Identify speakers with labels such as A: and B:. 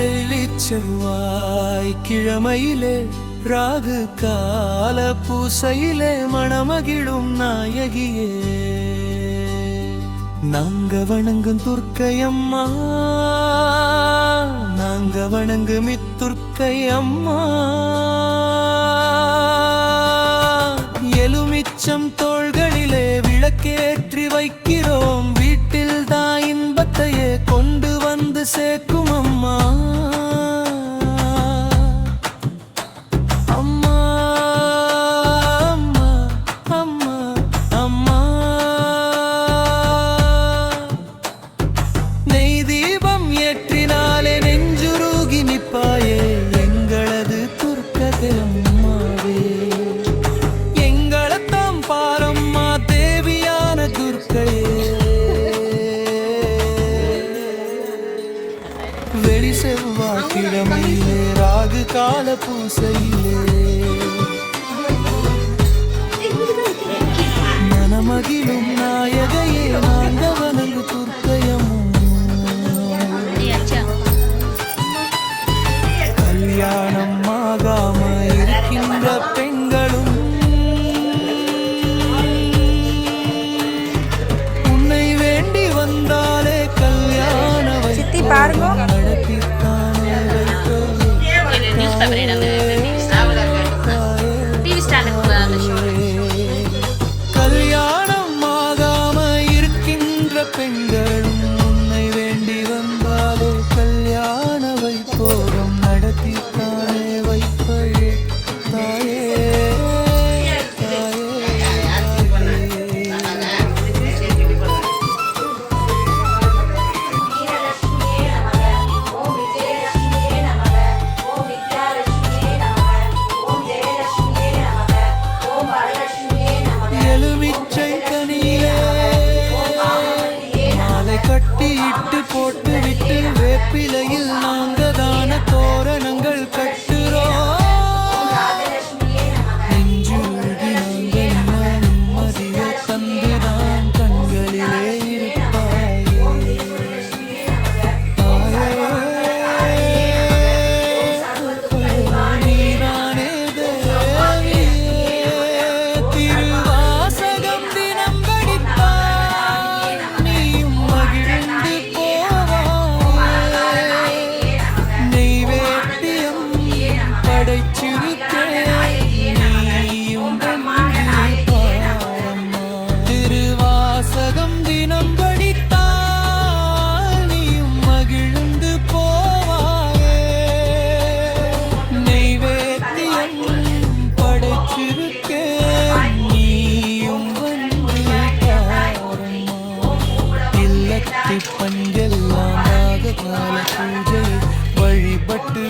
A: வெள்ளிச்செவ்வாய் கிழமையிலே ராகு கால பூசையிலே மணமகிழும் நாயகியே நாங்க வணங்கும் துர்க்கையம்மா நாங்க வணங்கும் இத்துர்க்கையம்மா எலுமிச்சம் தோள்களிலே விளக்கேற்றி வைக்கிறோம் வீட்டில் தான் இன்பத்தையே கொண்டு வந்து சேர்க்கும் அம்மா வெளி செவ்வாய்க்கிழமையிலே ராகு கால பூசையிலே மனமகிழும் நாயகையே நாங்கவனங்கு துர்க்கையமும் கல்யாணம் ஆகாம இருக்கின்ற பெண்களும் உன்னை வேண்டி வந்தாலே கல்யாண
B: சித்தி பாருங்க
A: கல்யாணம் ஆகாம இருக்கின்ற பெண்களும் உன்னை வேண்டி வந்தாலே கல்யாண வைபோகம் நடத்தித்தானே வைப்பே தாயே கட்டிட்டு போட்டு விட்டு வேப்பிலையில் நாங்க தான தோரணங்கள் கட்டுறோம் நெஞ்சுருகி நாங்கள் நிம்மதிய தந்துதான் கண்களிலே இருப்பாயே நீரானே தேவியே திருவாசகம் தினம் படித்தாய் நீயும் மகிழ்ந்து நெய்வேத்தியம் படைச்சிருக்கேன் நீயும் திருவாசகம் தினம் படித்தால் நீயும் மகிழ்ந்து போவாயே நெய்வேத்தியம் படைச்சிருக்கேன் நீயும் இல்லத்தி பஞ்செல்லாம் கால பூஜை வழிபட்டு